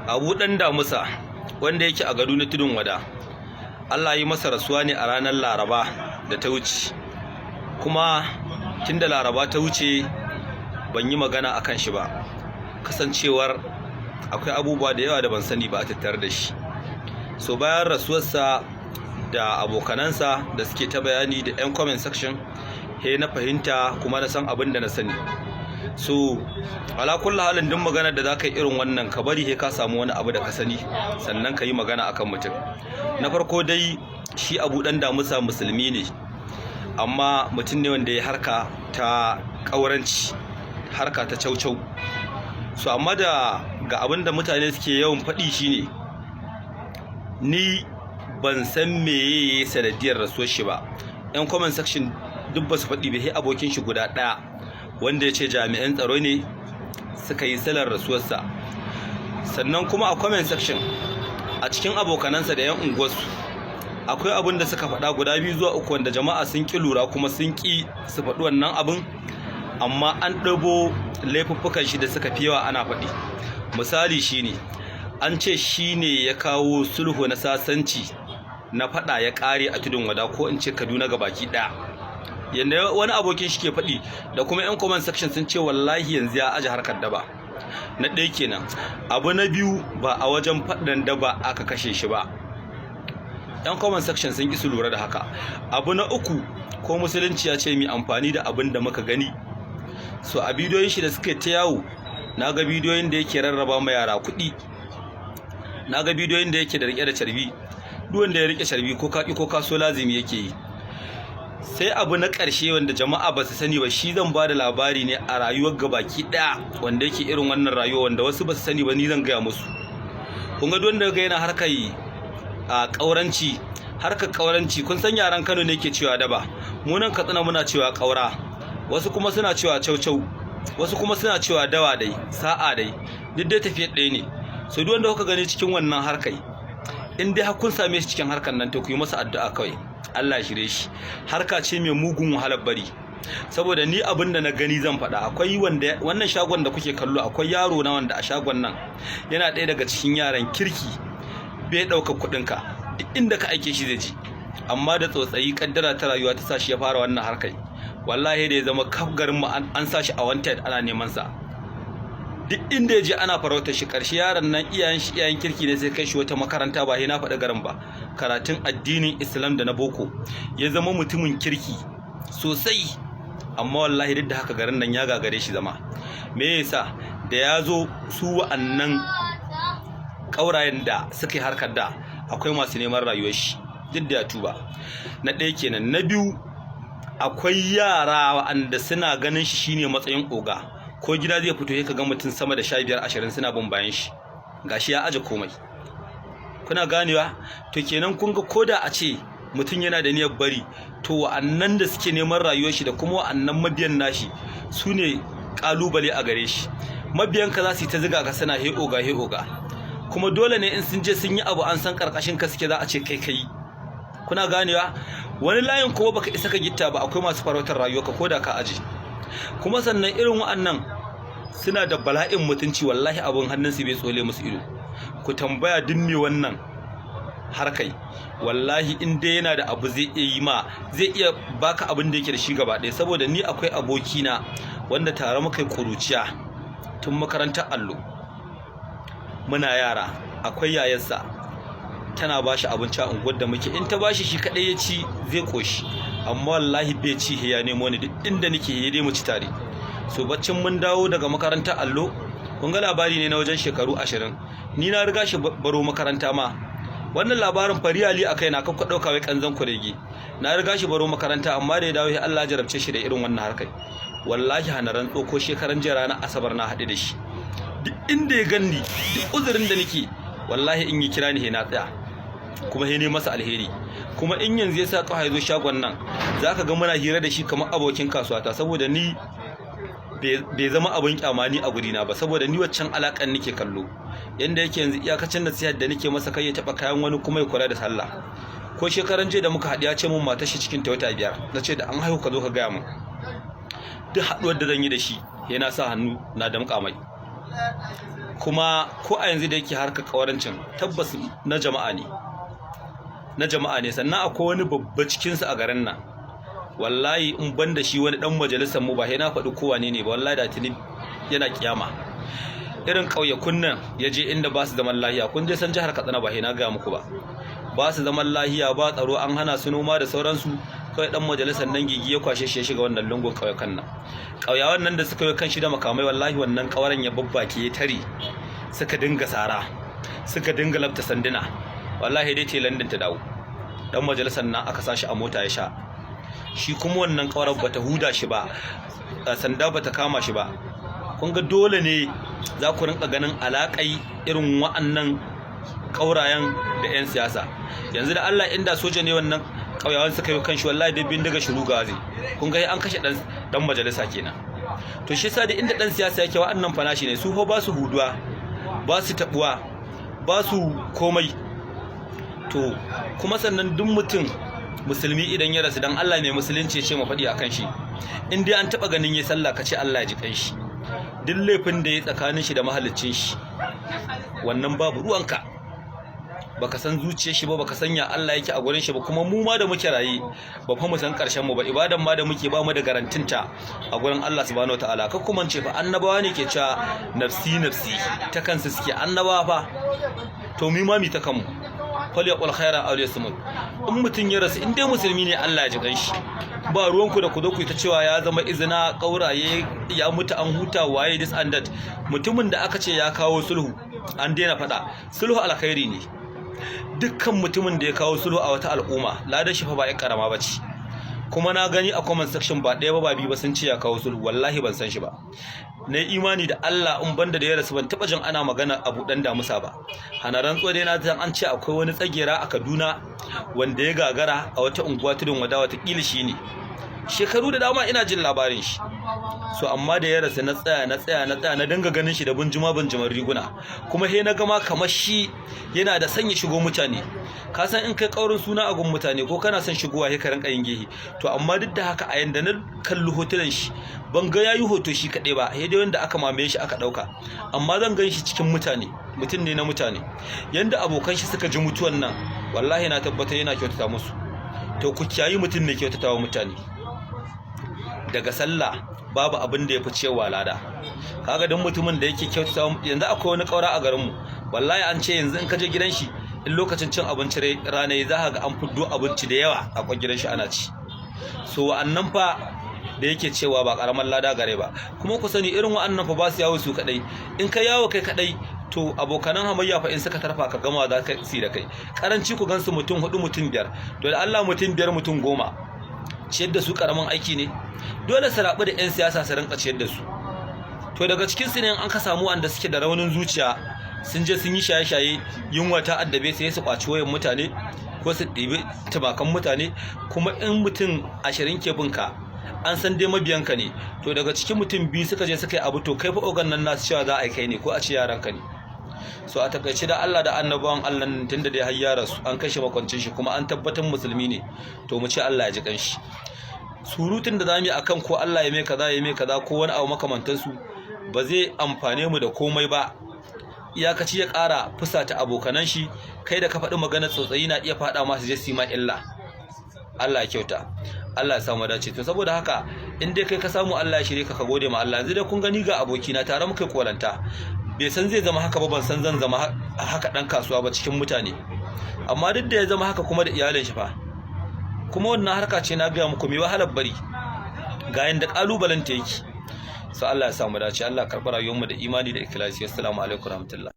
Abu ɗan Damusa wanda yake a Kaduna Tudun Wada, Allah yi masa rasuwa ne a ranar Laraba da ta wuce, kuma tunda Laraba ta wuce ban yi magana akan shi ba, kasancewar akwai abubuwa da yawa da ban sani ba a tattare da shi. So bayan rasuwarsa da abokanansa da suke ta bayani da 'yan comment section, he na fahimta kuma na san abin da na sani. So ala kullu halin duk maganar da zaka yi irin wannan, ka bari he ka samu wani abu da ka sani sannan ka yi magana akan mutum. Na farko dai shi Abu ɗan Damusa musulmi ne, amma mutum ne wanda ya harka ta ƙauranci, harka ta caucau. So amma ga abin da mutane suke yawan faɗi shine, ni ban san meye sanadiyar rasuwar shi ba. 'Yan comment section duk ba su faɗi ba, he abokin shi guda ɗaya wanda ya ce jami'an tsaro ne suka yi salar rasuwarsa. Sannan kuma a comment section a cikin abokanansa da 'yan unguwarsu akwai abin da suka faɗa guda 2 zuwa 3 wanda jama'a sun ƙi lura kuma sun ƙi su faɗi wannan abin, amma an ɗabo laifuffukan shi da suka fi yawa ana faɗi. Misali shine, an ce shine ya kawo sulhu na sasanci na faɗa ya ƙare a Tudun Wada, ko in ce Kaduna gabaki ɗaya. Yanda wani abokin shi ke faɗi da kuma 'yan comment section sun ce wallahi yanzu ya aje harkar daba. Na ɗaya kenan. Abu na biyu, ba a wajen faɗan daba aka kashe shi ba. 'Yan comment section sun ƙi su lura da haka. Abu na uku, ko musulunci ya ce mai amfani da abin da muka gani. So a bidiyoyin shi da suke ta yawo, na ga bidiyoyin da yake rarraba ma yara kuɗi, na ga bidiyoyin da yake da riƙe da carbi. Duk wanda ya riƙe carbi ko kaƙi ko kaso lazimi yake yi. Sai abu na ƙarshe wanda jama'a ba su sani ba, shi zan ba da labari ne a rayuwar gabaki ɗaya wanda yake irin wannan rayuwa wanda wasu ba su sani ba, ni zan gaya musu. Kun ga wanda ga yana harkar a ƙauranci, harkar ƙauranci, kun san yaran Kano ne ke cewa daba, mu nan Katsina muna cewa ƙaura, wasu kuma suna cewa caucau, wasu kuma suna cewa dawa dai, sa'a dai, duk dai tafiyar ɗaya ne. So duk wanda kuka gani cikin wannan harkai, in dai har kun same shi cikin harkar nan, to ku yi masa addu'a kawai, Allah shirye shi. Harka ce mai mugun wahalar bari, saboda ni abin da na gani zan faɗa. Akwai wanda wannan shagon da kuke kallo, akwai yaro na wanda a shagon nan yana ɗaya daga cikin yaran kirki, bai ɗaukar kuɗinka, duk inda ka aike shi zai ji. Amma da tsotsayi kaddara ta rayuwa ta sa shi ya fara wannan harkai, wallahi da ya zama kaf garin mu an sa shi a wanted ana neman sa. Duk inda ya je ana farautar shi. Ƙarshe yaron nan iyayen kirki ne sai kai shi wata makaranta, ba na faɗi garin ba, karatun addinin Islam da na boko, ya zama mutumin kirki sosai. Amma wallahi duk da haka garin nan ya gagare shi zama. Me yasa? Da ya zo su wa'annan ƙaurayen da suka yi harkar da, akwai masu neman rayuwar shi, duk da ya tuba. Na ɗaya kenan. Na biyu, akwai yara wa'anda suna ganin shi shine matsayin oga, ko gida zai fito ka ga mutum sama da 15-20 suna bin bayan shi, gashi ya aje komai. Kuna ganewa? To kenan kun ga koda a ce mutum yana da niyyar bari, to wa'annan da suke neman rayuwar shi da kuma wa'annan mabiyan nashi su ne kalubale a gare shi. Mabiyanka za su yi ta ziga ka sana he oga he oga, kuma dole ne in sun je sun yi abu an san karkashin ka suke, za a ce kai. Kuna ganewa? Wani layin kuma baka isa ka gitta ba, akwai masu farautar rayuwarka koda ka aje. Kuma sannan irin wa'annan suna da bala'in mutunci, wallahi abin hannunsu bai tsole musu ido. Ku tambaya duk me wannan harkai, wallahi in dai yana da abu zai iya yi ma, zai iya baka abin da yake da shi gaba ɗaya. Saboda ni akwai abokina wanda tare muka yi kuruciya tun makarantar allo muna yara. Akwai yayarsa tana bashi abinci a unguwar da muke, in ta bashi shi kadai ya ci zai koshi, amma wallahi bai ci, ya nemo ni duk inda nake, ya dai mu ci tare. So baccin mun dawo daga makarantar allo, kun ga labari ne na wajen shekaru 20, ni na riga shi baro makaranta ma. Wannan labarin fariyali akai na kakka dauka wai kanzan kurege, na riga shi baro makaranta, amma da ya dawo Allah ya jarabce shi da irin wannan harkai. Wallahi hanaran tsoko shekaran jiya ranar Asabar na haɗe da shi, duk inda ya ganni, duk uzurin da nake, wallahi in yi kira ni he na tsaya, kuma he ne masa alheri. Kuma in yanzu ya sa kafa ya zo shagon nan, zaka ga muna hira da shi kamar abokin kasuwata, saboda ni bai zama abin kyamani a gurina ba, saboda ni waccan alakan nake kallo. Yanda yake yanzu iyakacin nasihar da nake masa, kai ya taba kayan wani kuma ya kula da sallah. Ko shekaran jiya da muka haɗu ya ce mun matar shi cikin ta wata 5, nace da an haihu ka zo ka gaya mun. Duk haɗuwar da zan yi da shi yana sa hannu na damƙa mai. kuma ko a yanzu da yake harkar ƙawarancin tabbas na jama'a ne sannan akwai wani babba cikinsu a garin nan wallahi in ban da shi wani ɗan majalisar mu ba sai na faɗi kowa ne ba wallahi da tuni yana kiyama irin ƙauyakun nan ya je inda ba su zaman lahiya kun je san jihar Katsina ba sai na gaya muku ba su zaman lahiya ba tsaro an hana su noma da sauransu kawai ɗan majalisar nan gigi ya kwashe shi ya shiga wannan lungun ƙauyakan nan ƙauyawan nan da suka yi kan shi da makamai wallahi wannan ƙawaran ya babbake ya tare suka dinga sara suka dinga labta sanduna wallahi dai ce London ta dawo ɗan majalisar nan aka sashi a mota ya sha shi kuma wannan ƙawarar bata huda shi ba sanda bata kama shi ba kun ga dole ne za ku rinka ganin alaƙai irin wa'annan ƙaurayen da 'yan siyasa yanzu da Allah inda soja ne wannan ƙauyawan suka yi kanshi wallahi dai bindiga shiru ga zai kun ga an kashe dan majalisa kenan to shi yasa da inda dan siyasa yake wa'annan fanashi ne su fa ba su huduwa ba su tabuwa ba su komai to kuma sannan duk mutum musulmi idan ya rasu dan Allah mai musulunci ya ce mu faɗi akan shi in dai an taba ganin yayi sallah ka ce Allah ya ji kanshi duk laifin da ya tsakanin shi da mahaliccin shi wannan babu ruwanka baka san zuciyar shi ba baka sanya Allah yake a gurin shi ba kuma mu ma da muke rayi ba fa mu san karshen mu ba ibadan ma da muke ba mu da garantinta a gurin Allah subhanahu wataala ka kuma ce fa annabawa ne ke cewa nafsi ta kansu suke annabawa fa to mu ma mi ta kanmu fal yaqul khairan aw yasmut in mutun ya rasu in dai musulmi ne Allah ya ji ganshi ba ruwanku da ku zo ku ta cewa ya zama izina kauraye ya mutu an huta waye this and that mutumin da aka ce ya kawo sulhu an daina fada sulhu alkhairi ne dukkan mutumin da ya kawo sulhu a wata al'umma ladan shi fa ba ya karama bace kuma na gani a comment section ba ɗaya ba biyu ba sun ce ya kawo sulhu wallahi ban san shi ba na imani da Allah in banda da ya rasu ban taba jin ana magana Abu Dan Damusa ba hana rantsuwa dai na san an ce akwai wani tsagera a Kaduna wanda ya gagara a wata unguwa tudun wada wata kila shi ne shekaru da dama ina jin labarin shi so amma da ya rasu na tsaya na dinga ganin shi da bunjuma riguna kuma he na gama kamar shi yana da sanya shigo mutane ka san in kai kaurin suna a gun mutane ko kana son shigowa he ka rinka yin gehi to amma duk da haka a yanda na kalli hotunan shi ban ga yayi hoto shi kadai ba he dai wanda aka mamaye shi aka dauka amma zan gan shi cikin mutane mutum ne na mutane yanda abokan shi suka ji mutuwan nan wallahi na tabbata yana kyautata musu to ku kiyayi mutum ne kyautatawa mutane daga sallah babu abin da ya fi cewa lada kaga dan mutumin da yake kyautata yanzu akwai wani kaura a garin mu wallahi an ce yanzu in ka je gidan shi in lokacin cin abinci rana za ka ga an fiddo abinci da yawa a gidan shi ana ci so wa'annan fa da yake cewa ba karaman lada gare ba kuma ku sani irin wa'annan fa ba su yawo su kadai in ka yawo kai kadai to abokanan hamayya fa in suka tarfa ka gama za ka si da kai karanci ku gansu mutum 4 mutum 5 to da Allah mutum 5 mutum 10 ciyar da su karamin aiki ne dole su rabu da 'yan siyasa su rinka ciyar da su to daga cikin su ne an ka samu wanda suke da raunin zuciya sun je sun yi shaye-shaye yunwa ta addabe sai su kwaci wayan mutane ko su ɗibi tumakan mutane kuma in mutum 20 ke binka an san dai mabiyanka ne to daga cikin mutum 2 suka je suka yi abu to kai fa ogan nan nasu cewa za a yi kai ne ko a ce yaranka ne so a takaice da Allah da annabawan Allah tunda dai har ya rasu an kashe makwancin shi kuma an tabbatar musulmi ne to mu ce Allah ya ji kanshi surutun da zamu yi akan ko Allah ya mai kaza ko wani abu makamantan su ba zai amfane mu da komai ba iyakaci ya ƙara fusata abokanan shi kai da ka faɗi magana tsotsayi na iya faɗa masu je su ma illa Allah ya kyauta Allah ya samu dace to saboda haka in dai kai ka samu Allah ya shirye ka gode ma Allah yanzu dai kun gani ga abokina tare muka koranta bai san zai zama haka ba ban san zan zama haka dan kasuwa ba cikin mutane amma duk da ya zama haka kuma da iyalin shi fa kuma wannan harka ce na ga muku mai wahalar bari ga yanda kalubalen ta yake so Allah ya samu dace Allah karɓi rayuwar mu da imani da ikhlasi assalamu alaikum warahmatullahi